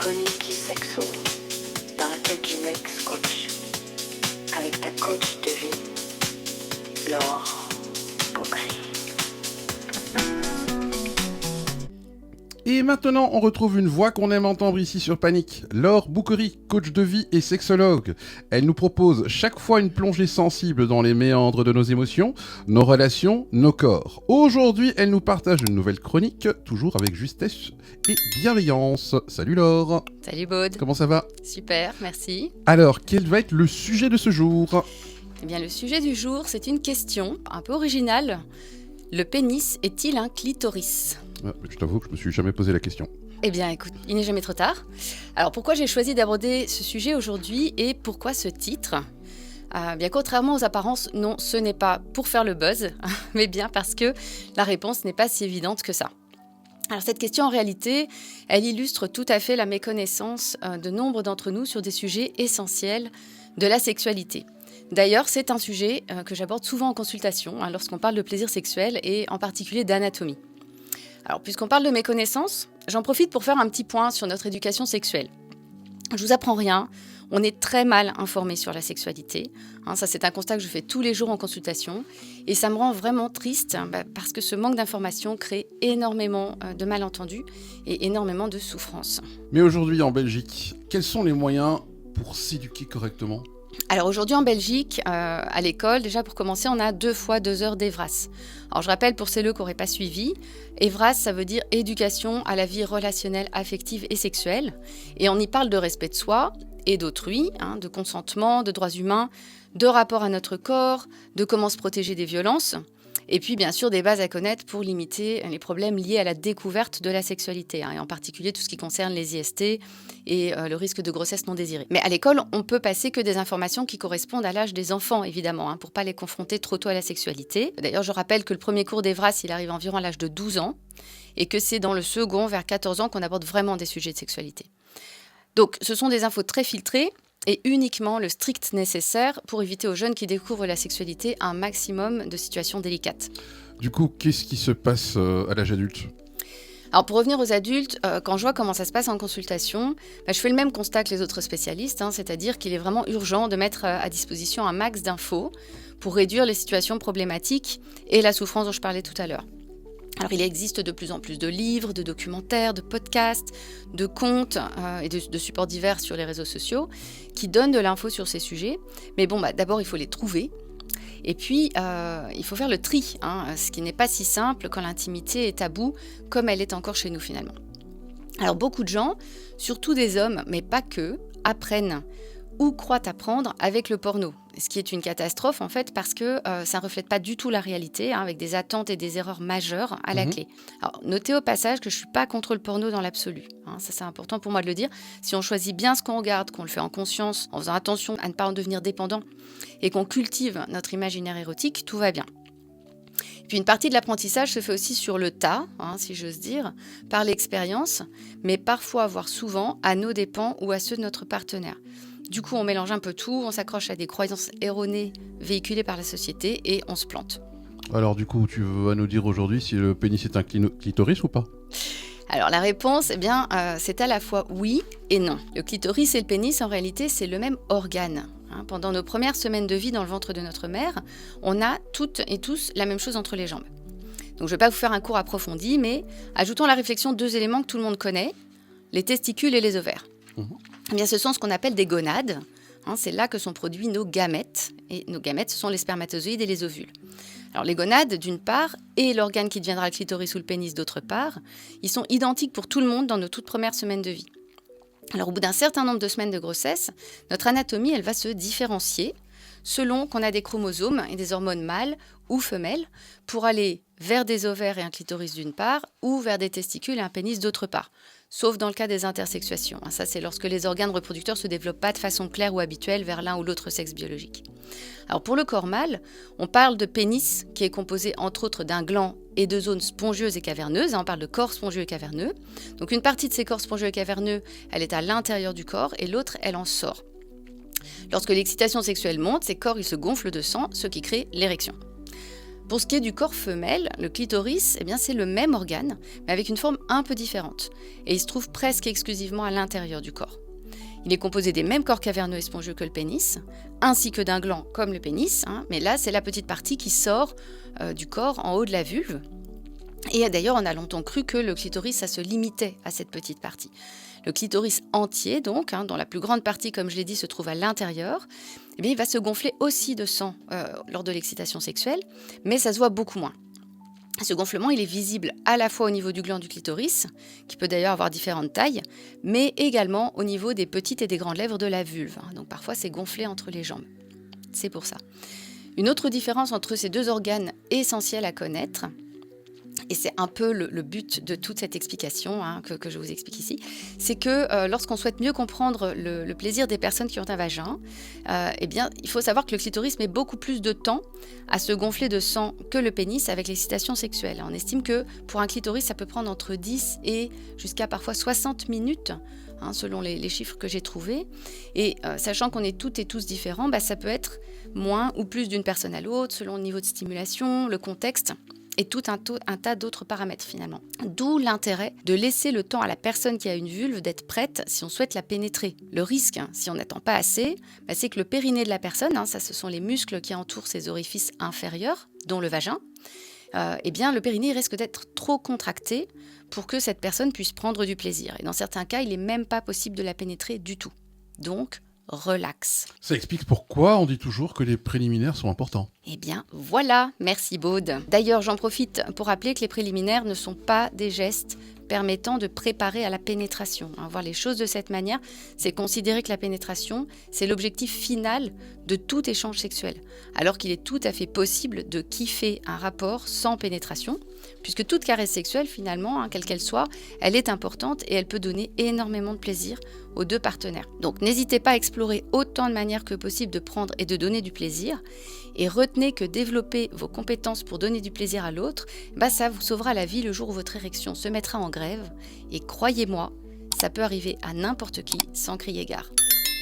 chroniques sexo dans la tête d'une ex-coach. Avec ta coach de vie, Laure Bocry. Et maintenant, on retrouve une voix qu'on aime entendre ici sur Panic. Laure Bocry, coach de vie et sexologue. Elle nous propose chaque fois une plongée sensible dans les méandres de nos émotions, nos relations, nos corps. Aujourd'hui, elle nous partage une nouvelle chronique, toujours avec justesse et bienveillance. Salut Laure. Salut Baud. Comment ça va ? Super, merci. Alors, quel va être le sujet de ce jour ? Eh bien, le sujet du jour, c'est une question un peu originale. Le pénis est-il un clitoris ? Je t'avoue que je me suis jamais posé la question. Eh bien, écoute, il n'est jamais trop tard. Alors, pourquoi j'ai choisi d'aborder ce sujet aujourd'hui et pourquoi ce titre ? Bien contrairement aux apparences, non, ce n'est pas pour faire le buzz, mais bien parce que la réponse n'est pas si évidente que ça. Alors, cette question, en réalité, elle illustre tout à fait la méconnaissance de nombre d'entre nous sur des sujets essentiels de la sexualité. D'ailleurs, c'est un sujet que j'aborde souvent en consultation lorsqu'on parle de plaisir sexuel et en particulier d'anatomie. Alors, puisqu'on parle de méconnaissance, j'en profite pour faire un petit point sur notre éducation sexuelle. Je vous apprends rien, on est très mal informé sur la sexualité. Ça, c'est un constat que je fais tous les jours en consultation. Et ça me rend vraiment triste parce que ce manque d'information crée énormément de malentendus et énormément de souffrances. Mais aujourd'hui, en Belgique, quels sont les moyens pour s'éduquer correctement ? Alors aujourd'hui en Belgique, à l'école, déjà pour commencer, on a 2 fois 2 heures d'EVRAS. Alors je rappelle pour celles qui n'auraient pas suivi, EVRAS ça veut dire éducation à la vie relationnelle, affective et sexuelle. Et on y parle de respect de soi et d'autrui, de consentement, de droits humains, de rapport à notre corps, de comment se protéger des violences. Et puis bien sûr des bases à connaître pour limiter les problèmes liés à la découverte de la sexualité, et en particulier tout ce qui concerne les IST et le risque de grossesse non désirée. Mais à l'école, on peut passer que des informations qui correspondent à l'âge des enfants, évidemment, pour ne pas les confronter trop tôt à la sexualité. D'ailleurs, je rappelle que le premier cours d'EVRAS, il arrive environ à l'âge de 12 ans, et que c'est dans le second, vers 14 ans, qu'on aborde vraiment des sujets de sexualité. Donc, ce sont des infos très filtrées, et uniquement le strict nécessaire pour éviter aux jeunes qui découvrent la sexualité un maximum de situations délicates. Du coup, qu'est-ce qui se passe à l'âge adulte ? Alors pour revenir aux adultes, quand je vois comment ça se passe en consultation, je fais le même constat que les autres spécialistes, c'est-à-dire qu'il est vraiment urgent de mettre à disposition un max d'infos pour réduire les situations problématiques et la souffrance dont je parlais tout à l'heure. Alors, il existe de plus en plus de livres, de documentaires, de podcasts, de comptes et de supports divers sur les réseaux sociaux qui donnent de l'info sur ces sujets. Mais bon, d'abord, il faut les trouver. Et puis, il faut faire le tri, ce qui n'est pas si simple quand l'intimité est taboue, comme elle est encore chez nous finalement. Alors, beaucoup de gens, surtout des hommes, mais pas que, apprennent ou croient apprendre avec le porno. Ce qui est une catastrophe en fait parce que ça ne reflète pas du tout la réalité, avec des attentes et des erreurs majeures à la clé. Alors notez au passage que je ne suis pas contre le porno dans l'absolu, ça c'est important pour moi de le dire. Si on choisit bien ce qu'on regarde, qu'on le fait en conscience, en faisant attention à ne pas en devenir dépendant et qu'on cultive notre imaginaire érotique, tout va bien. Puis une partie de l'apprentissage se fait aussi sur le tas, si j'ose dire, par l'expérience, mais parfois, voire souvent, à nos dépens ou à ceux de notre partenaire. Du coup, on mélange un peu tout, on s'accroche à des croyances erronées véhiculées par la société et on se plante. Alors du coup, tu vas nous dire aujourd'hui si le pénis est un clitoris ou pas ? Alors la réponse, c'est à la fois oui et non. Le clitoris et le pénis, en réalité, c'est le même organe. Pendant nos premières semaines de vie dans le ventre de notre mère, on a toutes et tous la même chose entre les jambes. Donc je ne vais pas vous faire un cours approfondi, mais ajoutons à la réflexion 2 éléments que tout le monde connaît, les testicules et les ovaires. Ce sont ce qu'on appelle des gonades. C'est là que sont produits nos gamètes. Et nos gamètes, ce sont les spermatozoïdes et les ovules. Alors les gonades, d'une part, et l'organe qui deviendra le clitoris ou le pénis, d'autre part, ils sont identiques pour tout le monde dans nos toutes premières semaines de vie. Alors au bout d'un certain nombre de semaines de grossesse, notre anatomie, elle va se différencier selon qu'on a des chromosomes et des hormones mâles ou femelles pour aller vers des ovaires et un clitoris d'une part ou vers des testicules et un pénis d'autre part. Sauf dans le cas des intersexuations. Ça, c'est lorsque les organes reproducteurs ne se développent pas de façon claire ou habituelle vers l'un ou l'autre sexe biologique. Alors pour le corps mâle, on parle de pénis qui est composé entre autres d'un gland et de zones spongieuses et caverneuses. On parle de corps spongieux et caverneux. Donc une partie de ces corps spongieux et caverneux, elle est à l'intérieur du corps et l'autre, elle en sort. Lorsque l'excitation sexuelle monte, ces corps ils se gonflent de sang, ce qui crée l'érection. Pour ce qui est du corps femelle, le clitoris, eh bien, c'est le même organe, mais avec une forme un peu différente. Et il se trouve presque exclusivement à l'intérieur du corps. Il est composé des mêmes corps caverneux et spongieux que le pénis, ainsi que d'un gland comme le pénis, mais là, c'est la petite partie qui sort du corps en haut de la vulve. Et d'ailleurs, on a longtemps cru que le clitoris, ça se limitait à cette petite partie. Le clitoris entier, donc, dont la plus grande partie, comme je l'ai dit, se trouve à l'intérieur, eh bien, il va se gonfler aussi de sang lors de l'excitation sexuelle, mais ça se voit beaucoup moins. Ce gonflement, il est visible à la fois au niveau du gland du clitoris, qui peut d'ailleurs avoir différentes tailles, mais également au niveau des petites et des grandes lèvres de la vulve. Donc parfois, c'est gonflé entre les jambes. C'est pour ça. Une autre différence entre ces deux organes essentiels à connaître, et c'est un peu le but de toute cette explication que je vous explique ici, c'est que lorsqu'on souhaite mieux comprendre le plaisir des personnes qui ont un vagin, eh bien, il faut savoir que le clitoris met beaucoup plus de temps à se gonfler de sang que le pénis avec l'excitation sexuelle. On estime que pour un clitoris, ça peut prendre entre 10 et jusqu'à parfois 60 minutes, selon les chiffres que j'ai trouvés. Et sachant qu'on est toutes et tous différents, ça peut être moins ou plus d'une personne à l'autre, selon le niveau de stimulation, le contexte, et tout un tas d'autres paramètres finalement. D'où l'intérêt de laisser le temps à la personne qui a une vulve d'être prête si on souhaite la pénétrer. Le risque, si on n'attend pas assez, c'est que le périnée de la personne, ça ce sont les muscles qui entourent ses orifices inférieurs, dont le vagin, eh bien le périnée risque d'être trop contracté pour que cette personne puisse prendre du plaisir. Et dans certains cas, il n'est même pas possible de la pénétrer du tout. Donc, relax. Ça explique pourquoi on dit toujours que les préliminaires sont importants. Eh bien, voilà, merci Baude. D'ailleurs, j'en profite pour rappeler que les préliminaires ne sont pas des gestes permettant de préparer à la pénétration. Voir les choses de cette manière, c'est considérer que la pénétration, c'est l'objectif final de tout échange sexuel, alors qu'il est tout à fait possible de kiffer un rapport sans pénétration, puisque toute caresse sexuelle, finalement, quelle qu'elle soit, elle est importante et elle peut donner énormément de plaisir aux deux partenaires. Donc n'hésitez pas à explorer autant de manières que possible de prendre et de donner du plaisir, et retenez que développer vos compétences pour donner du plaisir à l'autre, ça vous sauvera la vie le jour où votre érection se mettra en grève, et croyez-moi, ça peut arriver à n'importe qui sans crier gare.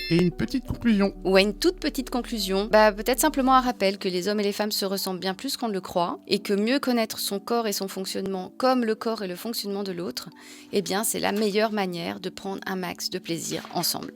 Et une petite conclusion. Ouais, une toute petite conclusion. Peut-être simplement un rappel que les hommes et les femmes se ressemblent bien plus qu'on ne le croit, et que mieux connaître son corps et son fonctionnement, comme le corps et le fonctionnement de l'autre, eh bien, c'est la meilleure manière de prendre un max de plaisir ensemble.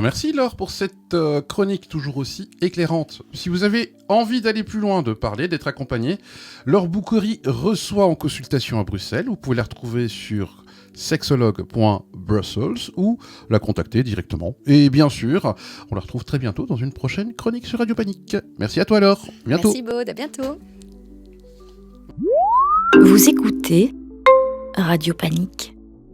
Merci Laure pour cette chronique toujours aussi éclairante. Si vous avez envie d'aller plus loin, de parler, d'être accompagné, Laure Bouquerie reçoit en consultation à Bruxelles. Vous pouvez la retrouver sur sexologue.brussels ou la contacter directement. Et bien sûr, on la retrouve très bientôt dans une prochaine chronique sur Radio Panique. Merci à toi Laure, à bientôt. Merci Baude, à bientôt. Vous écoutez Radio Panique.